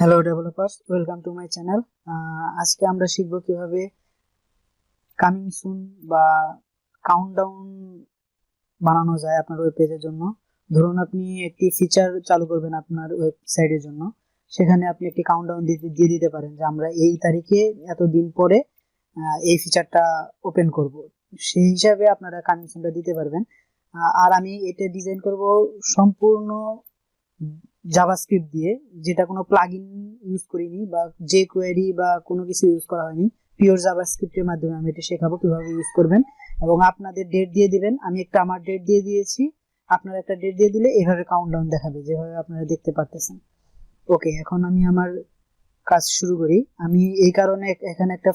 Hello developers, welcome to my channel. আজকে আমরা শিখব কিভাবে কামিং সুন বা কাউন্টডাউন বানানো যায় আপনার ওয়েব পেজের জন্য। ধরুন আপনি একটি ফিচার চালু করবেন আপনার ওয়েবসাইটের জন্য, সেখানে আপনি একটি কাউন্টডাউন দিয়ে দিতে পারেন যে আমরা এই তারিখে এতদিন পরে এই ফিচারটা ওপেন করব। সেই হিসাবে আপনারা কামিং সুনটা দিতে পারবেন। আর আমি এটা ডিজাইন করব সম্পূর্ণ জাভাস্ক্রিপ্ট দিয়ে, যেটা কোনো প্লাগইন ইউজ করিনি বা যে কোয়েরি বা কোনো কিছু ইউজ করা হয়নি। পিওর জাভাস্ক্রিপ্টের মাধ্যমে আমি এটা শেখাবো কিভাবে ইউজ করবেন, এবং আপনাদের ডেট দিয়ে দিবেন। আমি একটা আমার ডেট দিয়ে দিয়েছি, আপনারা একটা ডেট দিয়ে দিলে এভাবে কাউন্টডাউন দেখাবে, যেভাবে আপনারা দেখতে পারতেছেন। ওকে, এখন আমি আমার কাজ শুরু করি। আমি এই কারণে এখানে একটা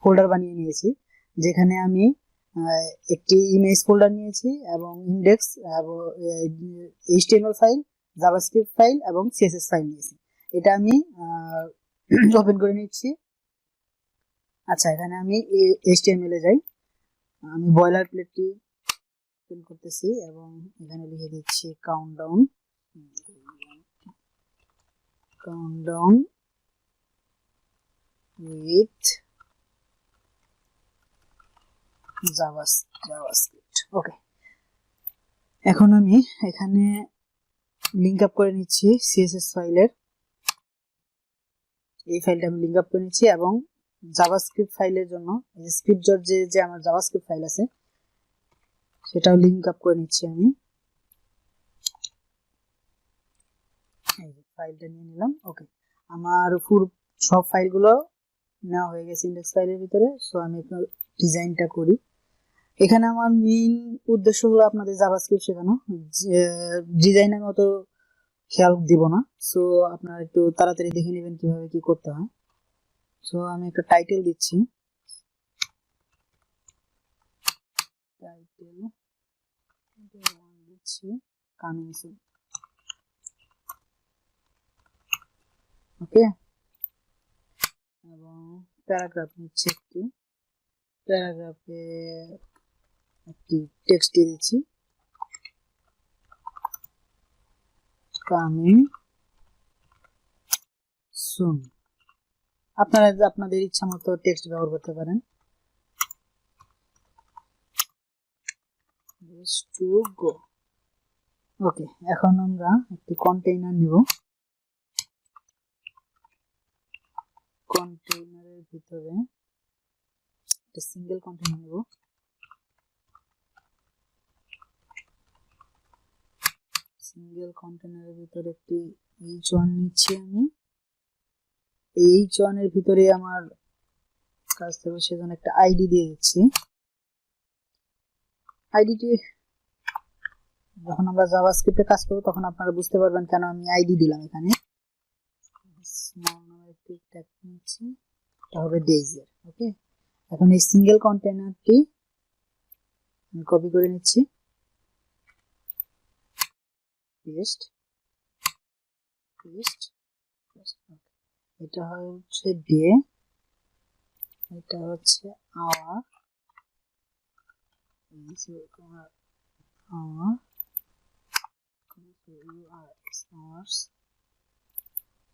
ফোল্ডার বানিয়ে নিয়েছি, যেখানে আমি একটি ইমেজ ফোল্ডার নিয়েছি এবং ইন্ডেক্স এবং এইচটিএমএল ফাইল, জাভাস্ক্রিপ্ট ফাইল এবং সিএসএস ফাইল নিয়েছি। এটা আমি ওপেন করে নিচ্ছি। আচ্ছা, এখানে আমি এইচটিএমএল এ যাই। আমি বয়লার প্লেটটি ওপেন করতেছি এবং এখানে লিখে দিচ্ছি কাউন্টডাউন উইথ জাভাস্ক্রিপ্ট। ওকে, এখন আমি এখানে লিঙ্ক আপ করে নিচ্ছি সিএসএস ফাইলের। এই ফাইলটা আমি লিঙ্ক আপ করে নিচ্ছি এবং জাভাস্ক্রিপ্ট ফাইলের জন্য স্ক্রিপ্ট যে আমার জাভাস্ক্রিপ্ট ফাইল আছে সেটাও লিঙ্ক আপ করে নিচ্ছি। আমি এই যে ফাইলটা নিয়ে নিলাম। ওকে, আমার পুরো সব ফাইলগুলো নেওয়া হয়ে গেছে ইন্ডেক্স ফাইলের ভিতরে। সো আমি একটু ডিজাইনটা করি। এখানে আমার মেইন উদ্দেশ্য হলো আপনাদের জাভাস্ক্রিপ্ট শেখানো। ডিজাইন আমি অত খেয়াল দিব না, সো আপনারা একটু তাড়াতাড়ি দেখে নেবেন কিভাবে কি করতে হয়। সো আমি একটা টাইটেল দিচ্ছি, কামিং সুন। ওকে, এবং প্যারাগ্রাফ নিচ্ছি, একটি প্যারাগ্রাফে একটি টেক্সট দিয়ে দিচ্ছি, কামিং সুন। আপনারা আপনাদের ইচ্ছা মতো টেক্সট ব্যবহার করতে পারেন। To go. ওকে, এখন আমরা একটি কন্টেইনার নিব। কন্টেইনারের ভিতরে একটা সিঙ্গেল কন্টেইনার নিব। সিঙ্গেল কন্টেইনারের ভিতরে একটি h1 নিচ্ছি আমি। এই h1 এর ভিতরে আমার কাজ থাকবে, সেজন্য একটা আইডি দিয়ে দিচ্ছি। আইডিটি যখন আমরা জাভাস্ক্রিপ্টে কাজ করব তখন আপনারা বুঝতে পারবেন কেন আমি আইডি দিলাম। এখানে স্মল নামের একটি ট্যাগ নিচ্ছি, এটা হবে ডেইজের। ওকে, এখন এই সিঙ্গেল কন্টেইনারটি আমি কপি করে নিচ্ছি, পেস্ট। এটা হচ্ছে ডে, এটা হচ্ছে আওয়ার,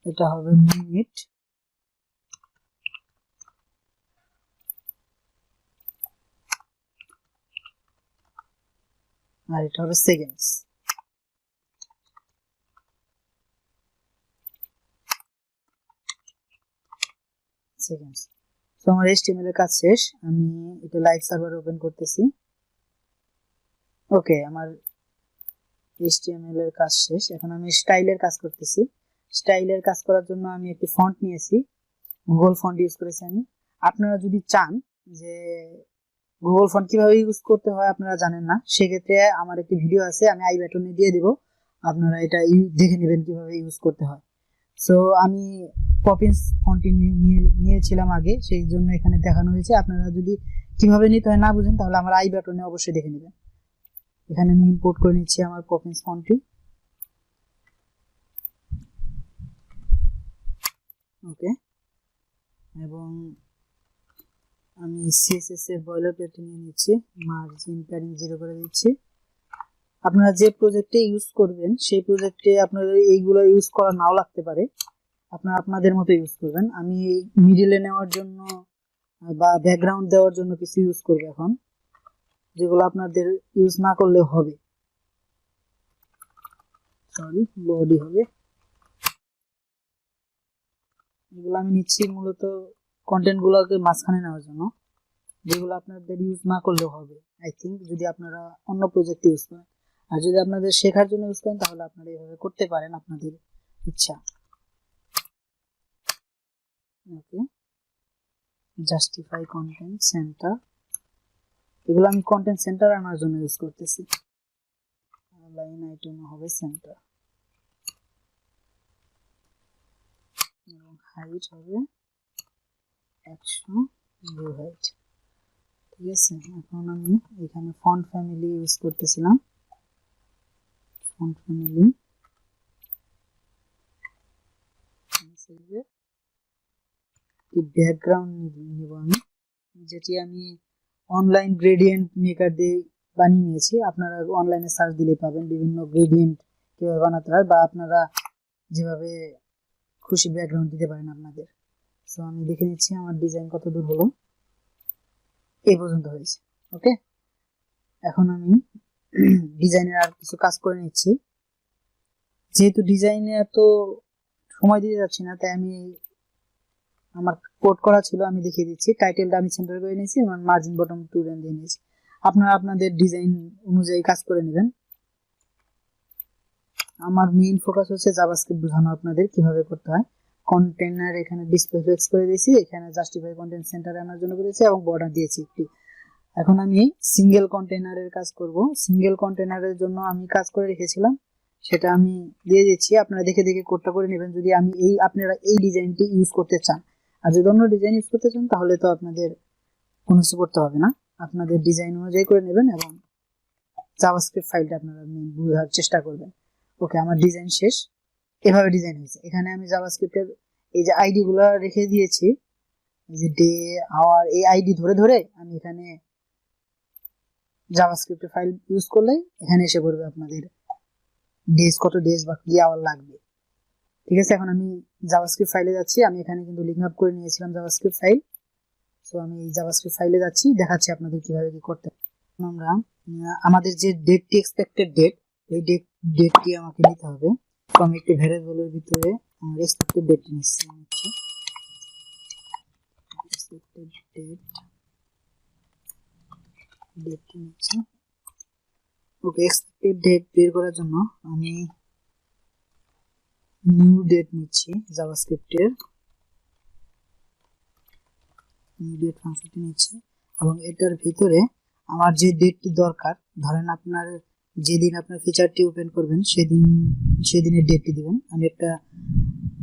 এটা হবে মিনিট, আর এটা হবে সেকেন্ডস। তো আমার HTML এর কাজ শেষ। আমি এটা লাইভ সার্ভার ওপেন করতেছি। ওকে, আমার HTML এর কাজ শেষ। এখন আমি স্টাইলের কাজ করতেছি। স্টাইলের কাজ করার জন্য আমি একটি ফন্ট নিয়েছি, গুগল ফন্ট ইউজ করেছি আমি। আপনারা যদি চান যে গুগল ফন্ট কিভাবে ইউজ করতে হয় আপনারা জানেন না, সেক্ষেত্রে আমার একটি ভিডিও আছে, আমি আই বাটনে দিয়ে দিব, আপনারা এটা দেখে নেবেন কিভাবে ইউজ করতে হয়। সো আমি পপিন্স ফন্টটি নিয়েছিলাম আগে, সেই জন্য এখানে দেখানো হয়েছে। আপনারা যদি কিভাবে নিতে হয় না বুঝেন তাহলে আমার আই বাটনে অবশ্যই দেখে নেবেন। এখানে আমি ইম্পোর্ট করে নিচ্ছি আমার পপিন্স ফন্টটি। ওকে, এবং আমি সিএসএস এর বয়লার প্লেট নিয়ে নিচ্ছি, মার্জিন প্যাডিং 0 করে দিচ্ছি। আপনারা যে প্রজেক্টে ইউজ করবেন সেই প্রজেক্টে আপনাদের এইগুলো ইউজ করা নাও লাগতে পারে। আপনারা আপনাদের মতো ইউজ করবেন। আমি মিডলে নেওয়ার জন্য বা ব্যাকগ্রাউন্ড দেওয়ার জন্য কিছু ইউজ করব এখন, যেগুলো আপনাদের ইউজ না করলে হবে। সরি, বডি হবে। এগুলো আমি নিচ্ছি মূলত কন্টেন্ট গুলোকে মাঝখানে নেওয়ার জন্য, যেগুলো আপনাদের ইউজ না করলেও হবে আই থিঙ্ক, যদি আপনারা অন্য প্রজেক্টে ইউজ করেন। আর যদি আপনাদের শেখার জন্য ইউজ করেন তাহলে আপনারা এইভাবে করতে পারেন, আপনাদের ইচ্ছা। ওকে, জাস্টিফাই কন্টেন্ট সেন্টার, এগুলো আমি কন্টেন্ট সেন্টার আনার জন্য ইউজ করতেছি। লাইন আইটেম হবে সেন্টার এবং হাইট হবে 100 ভিউ হাইট। ঠিক আছে, এখন আমি এখানে ফন্ট ফ্যামিলি ইউজ করতেছিলাম। ফন্ট ফ্যামিলি ব্যাকগ্রাউন্ড নিব আমি, যেটি আমি অনলাইন গ্রেডিয়েন্ট মেকার দিয়ে বানিয়ে নিয়েছি। আপনারা অনলাইনে সার্চ দিলে পাবেন বিভিন্ন গ্রেডিয়েন্ট কিভাবে বানাতে হয়, বা আপনারা যেভাবে খুশি ব্যাকগ্রাউন্ড দিতে পারেন আপনাদের। সো আমি দেখে নিচ্ছি আমার ডিজাইন কত দূর হলো। এই পর্যন্ত হয়েছে। ওকে, এখন আমি ডিজাইনের আর কিছু কাজ করে নিচ্ছি। যেহেতু ডিজাইনে এত সময় দিতে যাচ্ছি না, তাই আমি আমার কোড করা ছিল, আমি দেখিয়ে দিচ্ছি। টাইটেলটা আমি সেন্টার করে নিয়েছি এবং মার্জিন বটম 2 রেঞ্জ দিয়ে নিয়েছি। আপনারা আপনাদের ডিজাইন অনুযায়ী কাজ করে নেবেন। আমার মেইন ফোকাস হচ্ছে জাভাস্ক্রিপ্ট বোঝানো আপনাদের কিভাবে করতে হয়। কন্টেইনার এখানে ডিসপ্লে ফিক্স করে দিয়েছি, এখানে জাস্টিফাই কন্টেন্ট সেন্টার আনার জন্য করেছি এবং বর্ডার দিয়েছি একটি। এখন আমি সিঙ্গেল কন্টেইনারের কাজ করব। সিঙ্গেল কন্টেইনারের জন্য আমি কাজ করে রেখেছিলাম, সেটা আমি দিয়ে দিচ্ছি। আপনারা দেখে দেখে কোডটা করে নেবেন যদি আপনারা এই ডিজাইনটি ইউজ করতে চান। আর যদি অন্য ডিজাইন ইউজ করতে চান তাহলে তো আপনাদের কোনো কিছু করতে হবে না, আপনাদের ডিজাইন অনুযায়ী করে নেবেন এবং জাভাস্ক্রিপ্ট ফাইলটা আপনারা বোঝার চেষ্টা করবেন। ওকে, আমার ডিজাইন শেষ। এভাবে ডিজাইন হয়েছে। এখানে আমি জাভাস্ক্রিপ্টের এই যে আইডি গুলো রেখে দিয়েছি, এই যে ডে আওয়ার, এই আইডি ধরে ধরে আমি এখানে জাভাস্ক্রিপ্টের ফাইল ইউজ করলে এখানে এসে পড়বে আপনাদের ডেজ, কত ডেজ বা কি আওয়ার লাগবে। ঠিক আছে, এখন আমি জাভাস্ক্রিপ্ট ফাইলে যাচ্ছি। আমি এখানে কিন্তু লিঙ্ক আপ করে নিয়েছিলাম জাভাস্ক্রিপ্ট ফাইল। সো আমি এই জাভাস্ক্রিপ্ট ফাইলে যাচ্ছি, দেখাচ্ছি আপনাদের কিভাবে কি করতে। আমরা আমাদের যে ডেটটি এক্সপেক্টেড ডেট, এই ডেটটি আমাকে নিতে হবে। তো আমি একটি ভ্যারিয়েবলের ভিতরে আমার এক্সপেক্টেড ডেটটি নিচ্ছি। এক্সপেক্টেড ডেটটি নিচ্ছি। ওকে, এক্সপেক্টেড ডেট বের করার জন্য আমি নিউ ডেট নিচ্ছি, জাভাস্ক্রিপ্টের নিউ ডেট ফাংশনটি নিচ্ছি এবং এটার ভিতরে আমার যে ডেটটি দরকার, ধরেন আপনার যেদিন আপনার ফিচারটি ওপেন করবেন সেদিনের ডেটটি দিবেন। আমি একটা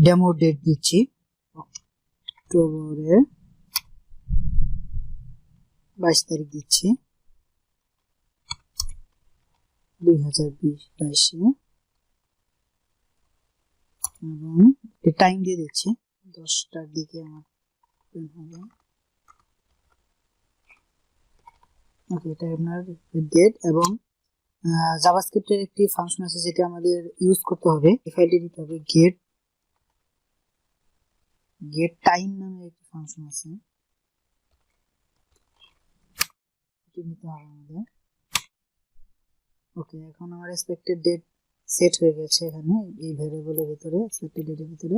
ডেমো ডেট দিচ্ছি, অক্টোবরের 22 তারিখ দিচ্ছি 2022 এবং টাইম দিয়ে দিচ্ছি 10টার দিকে আমার ওপেন হবে। ওকে, এটা আপনার ডেট এবং জাভাস্ক্রিপ্টের একটি ফাংশন আছে যেটা আমাদের ইউজ করতে হবে। এই ফাইলটি দিতে হবে গেট টাইম নামে একটি ফাংশন আছে, এটি নিতে হবে আমাদের। ওকে, এখন আমার এক্সপেক্টেড ডেট সেট হয়ে গেছে এখানে এই ভ্যারিয়েবলের ভিতরে, এক্সপেক্টেড ডেটের ভিতরে।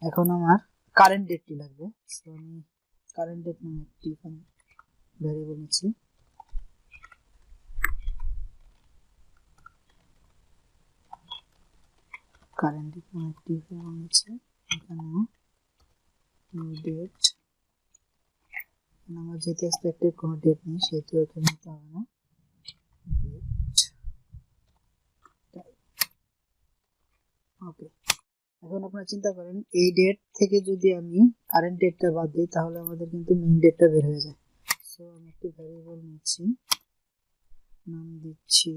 এখন আমার কারেন্ট ডেটটি লাগবে, সো আমি কারেন্ট ডেট নামে একটি ভ্যারিয়েবল নিচ্ছি। কারেন্ট ডেট নামে একটি ভ্যারিয়েবল নিচ্ছি। এখানে ডেট, আমার যেহেতু এক্সপেক্টেড কোনো ডেট নেই সেহেতু এখানে নিতে হবে না। ওকে, এখন আপনারা চিন্তা করেন এই ডেট থেকে যদি আমি কারেন্ট ডেটটা বাদ দিই তাহলে আমাদের কিন্তু মেইন ডেটটা বের হয়ে যায়। সো আমি একটি ভ্যারিয়েবল নিচ্ছি, নাম দিচ্ছি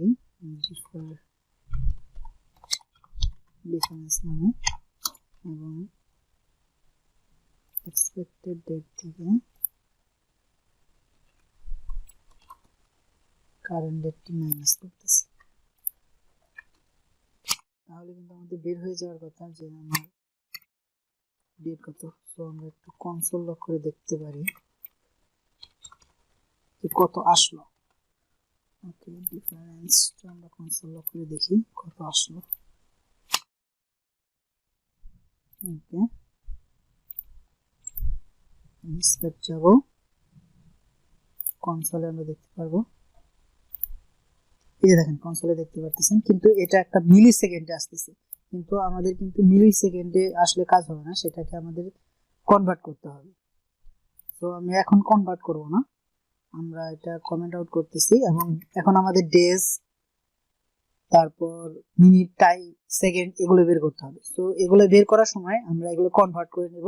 ডিফারেন্স নামে এবং এক্সপেক্টেড ডেট থেকে কারেন্ট ডেটটি মাইনাস করতেছি। তাহলে কিন্তু আমাদের বের হয়ে যাওয়ার কথা যে আমার ডেট কত। সো আমরা একটু কনসোল লক করে দেখতে পারি যে কত আসলো। ওকে, ডিফারেন্স আমরা কনসোল লক করে দেখি কত আসলো। ওকে, স্টেপ যাব, কনসোলে আমরা দেখতে পারবো। এই যে দেখেন কনসোলে দেখতে পাচ্ছেন, কিন্তু এটা একটা মিলি সেকেন্ডে আসতেছে, কিন্তু আমাদের কিন্তু মিলি সেকেন্ডে আসলে কাজ হবে না, সেটাকে আমাদের কনভার্ট করতে হবে। তো আমি এখন কনভার্ট করব না, আমরা এটা কমেন্ট আউট করতেছি। এবং এখন আমাদের ডেজ, তারপর মিনিট, টাইম, সেকেন্ড এগুলো বের করতে হবে। তো এগুলো বের করার সময় আমরা এগুলো কনভার্ট করে নেব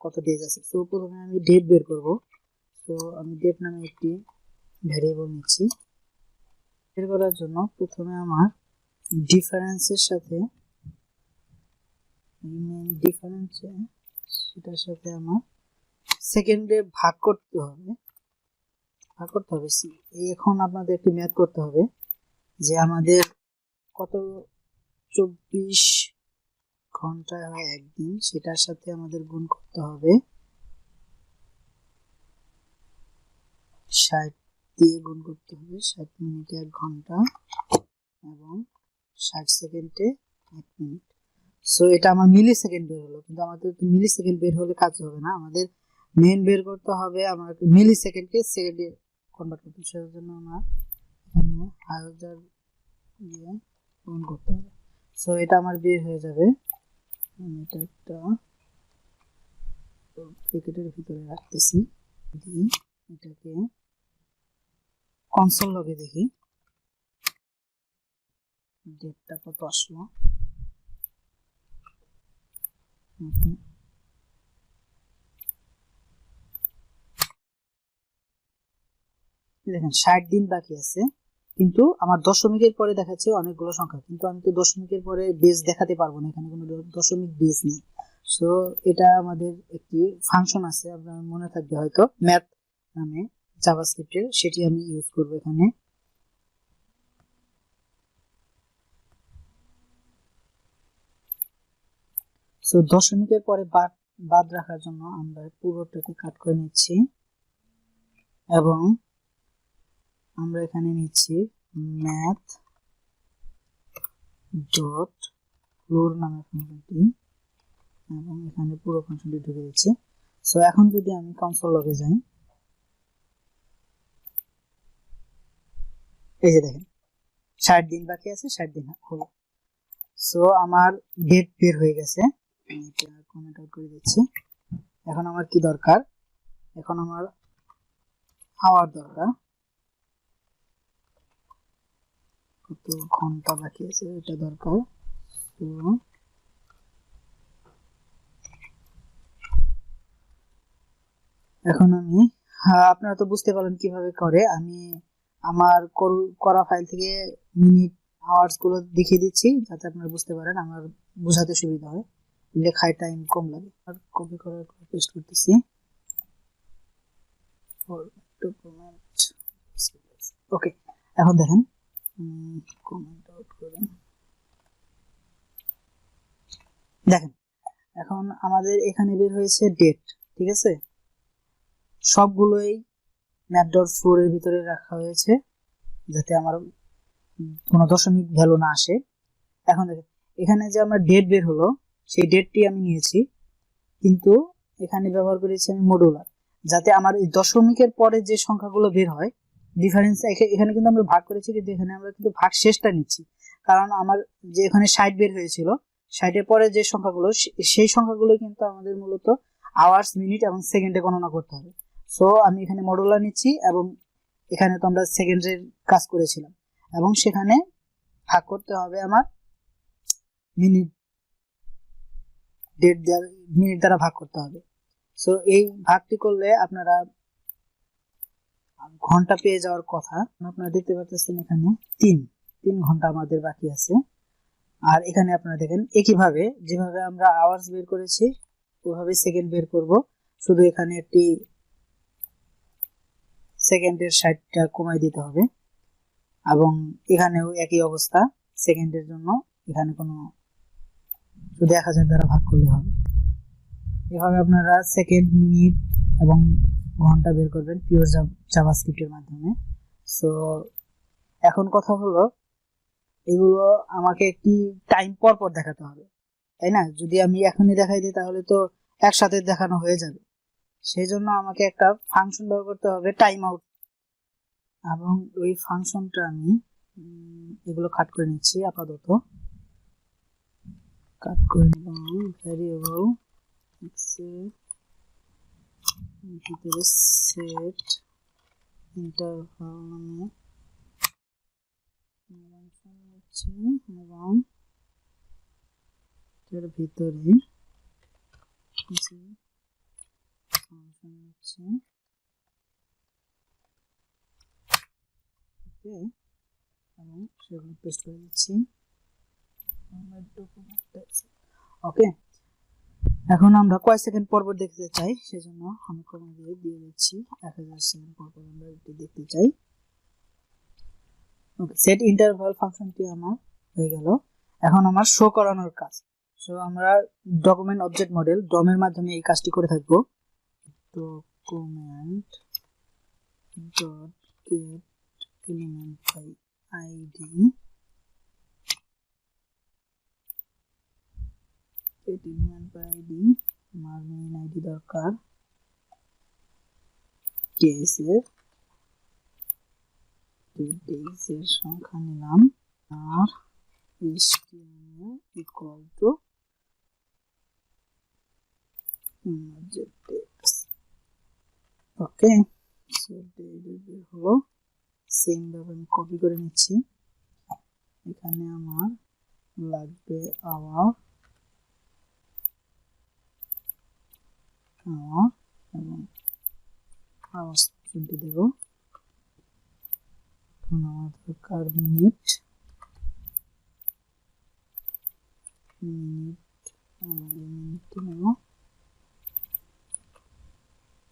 কত ডেজ আছে। তো প্রথমে আমি ডেট বের করব। তো আমি ডেট নামে একটি ভ্যারিয়েবল নিচ্ছি। বের করার জন্য প্রথমে আমার ডিফারেন্সের সাথে সেটার সাথে আমার সেকেন্ডে ভাগ করতে হবে। এখন আপনাদের একটি ম্যাথ করতে হবে যে আমাদের কত 24 ঘন্টায় হয় একদিন, সেটার সাথে আমাদের গুণ করতে হবে 60 দিয়ে গুণ করতে হবে। 60 মিনিটে 1 ঘন্টা এবং 60 সেকেন্ডে 1 মিনিট। সো এটা আমার মিলি সেকেন্ড বের হলো, কিন্তু আমাদের মিলি সেকেন্ড বের হলে কাজ হবে না, আমাদের মেন বের করতে হবে। আমার মিলি সেকেন্ডকে সেকেন্ডে কনভার্ট করতে হবে, সেটার জন্য আমার এখানে 1000 দিয়ে গুণ করতে হবে। সো এটা আমার বের হয়ে যাবে। এটা একটা ব্র্যাকেটের ভিতরে রাখতেছি, এটাকে কনসোল লগে দেখি ডেটটা কত আসলো। দেখেন 60 দিন বাকি আছে, কিন্তু আমার দশমিকের পরে দেখাচ্ছে অনেকগুলো সংখ্যা, কিন্তু আমি তো দশমিকের পরে বেস দেখাতে পারবো না, এখানে কোনো দশমিক বেস নেই। সো এটা আমাদের একটি ফাংশন আছে, আপনার মনে থাকবে হয়তো, ম্যাথ নামে জাভাস্ক্রিপ্টের, সেটি আমি ইউজ করব এখানে। সো দশমিকের পরে বাদ রাখার জন্য আমরা পুরোটাকে কাট করে নিচ্ছি এবং আমরা এখানে নিচ্ছি ম্যাথ ডট ফ্লোর নামে ফাংশনটি এবং এখানে পুরো ফাংশনটি ঢুকে দিচ্ছি। সো এখন যদি আমি কনসোল লগে যাই, এই যে দেখেন 60 দিন বাকি আছে, 60 দিন হলো। সো আমার ডেট বের হয়ে গেছে, আমি এটা কমেন্ট আউট করে দিচ্ছি। এখন আমার কি দরকার, এখন আমার আওয়ার দরকার, কত ঘন্টা বাকি আছে এটা দরকার। তো এখন আমি আপনারা তো বুঝতে পারলেন কিভাবে করে। আমি আমার করা ফাইল থেকে মিনিট আওয়ার্স গুলো দেখিয়ে দিচ্ছি যাতে আপনারা বুঝতে পারেন, আমার বোঝাতে সুবিধা হয়, লেখায় টাইম কম লাগে। আর কপি করে পেস্ট করতেছি। ওকে, এখন দেখেন কমেন্ট আউট করে দেখেন, এখন আমাদের এখানে বের হয়েছে ডেট, ঠিক আছে, সবগুলোই ম্যাথ.ফ্লোর এর ভিতরে রাখা হয়েছে যাতে আমার কোনো দশমিক ভ্যালু না আসে। এখন দেখেন এখানে যে আমার ডেট বের হলো, সেই ডেটটি আমি নিয়েছি, কিন্তু এখানে ব্যবহার করেছি আমি মডুলার, যাতে আমার এই দশমিকের পরে যে সংখ্যাগুলো বের হয় ডিফারেন্স, এখানে কিন্তু আমরা ভাগ করেছি, কিন্তু এখানে আমরা কিন্তু ভাগ শেষটা নিচ্ছি, কারণ আমার যে এখানে 60 বের হয়েছিল, 60-এর পরে যে সংখ্যাগুলো, সেই সংখ্যাগুলো কিন্তু আমাদের মূলত আওয়ার্স, মিনিট এবং সেকেন্ডে গণনা করতে হবে। সো আমি এখানে মডুলার নিচ্ছি এবং এখানে তো আমরা সেকেন্ডের কাজ করেছিলাম এবং সেখানে ভাগ করতে হবে আমার মিনিট, ডেট মিনিট দ্বারা ভাগ করতে হবে। সো এই ভাগটি করলে আপনারা ঘন্টা পেয়ে যাওয়ার কথা। আপনারা দেখতে পাচ্ছেন এখানে 3 ঘন্টা আমাদের বাকি আছে। আর এখানে আপনারা দেখেন একইভাবে যেভাবে আমরা আওয়ার্স বের করেছি ওইভাবে সেকেন্ড বের করব, শুধু এখানে একটি সেকেন্ডের 60টা কমাই দিতে হবে এবং এখানেও একই অবস্থা, সেকেন্ডের জন্য এখানে কোনো শুধু 1000 দ্বারা ভাগ করলে হবে। এভাবে আপনারা সেকেন্ড, মিনিট এবং ঘন্টা বের করবেন পিওর জাভাস্ক্রিপ্টের মাধ্যমে। সো এখন কথা হলো, এগুলো আমাকে একটি টাইম পর পর দেখাতে হবে, তাই না? যদি আমি এখনই দেখাই দিই তাহলে তো একসাথে দেখানো হয়ে যাবে। সেই জন্য আমাকে একটা ফাংশন ব্যবহার করতে হবে টাইম আউট, এবং ওই ফাংশনটা আমি এগুলো কাট করে নিচ্ছি আপাতত। কাট করে নিলাম ভ্যারিয়েবল ভিতরে সেট ইন্টারভাল নামে নিচ্ছি, এবং এর ভিতরে ফাংশন নিচ্ছি। ওকে, এবং সেগুলো পেস্ট করে দিচ্ছি। ওকে, এখন আমরা কয় সেকেন্ড পর পর দেখতে চাই, সেজন্য আমি কমা দিয়ে দিচ্ছি 1000 সেকেন্ড পর পর আমরা এটি দেখতে চাই। ওকে, সেট ইন্টারভাল ফাংশনটি আমার হয়ে গেল। এখন আমার শো করানোর কাজ। সো আমরা ডকুমেন্ট অবজেক্ট মডেল ডম এর মাধ্যমে এই কাজটি করে থাকবো। Document dot get element by ID, element by ID, আমার মেইন আইডি দরকার টেক্সট এর সংখ্যা নিলাম, আর HTML ইকুয়াল টু ওকে। হলো সেম ভাবে আমি কপি করে নিচ্ছি। এখানে আমার লাগবে আওয়ার এবং আওয়ার সেকশনটি দেব। আমার দরকার মিনিট, মিনিটটি নেব,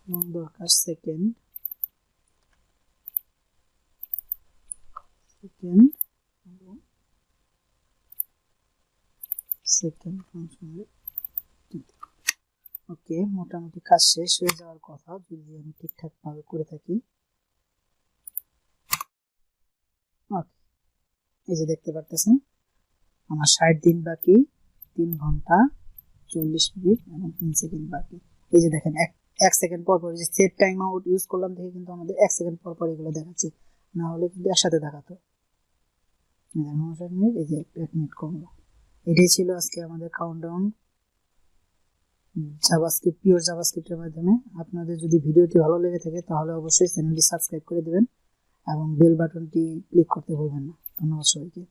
এবং দরকার সেকেন্ড, ফাংশনের। ওকে, মোটামুটি কাজ শেষ হয়ে যাওয়ার কথা যদি আমি ঠিকঠাক ভাবে করে থাকি। ওকে, এই যে দেখতে পারতেছেন আমার 60 দিন বাকি, 3 ঘন্টা 40 মিনিট এবং 3 সেকেন্ড বাকি। এই যে দেখেন 1 সেকেন্ড পর পর যে সেট টাইম আউট ইউজ করলাম দেখে কিন্তু আমাদের 1 সেকেন্ড পর পর এগুলো দেখাচ্ছে, না হলে কিন্তু একসাথে দেখাতো। 59 মিনিট, এই যে 1 মিনিট কমলো। এটাই ছিল আজকে আমাদের কাউন্টডাউন জাভাস্ক্রিপ্ট, পিওর জাভাস্ক্রিপ্টের মাধ্যমে। আপনাদের যদি ভিডিওটি ভালো লেগে থাকে তাহলে অবশ্যই চ্যানেলটি সাবস্ক্রাইব করে দেবেন এবং বেল বাটনটি ক্লিক করতে ভুলবেন না। ধন্যবাদ সবাইকে।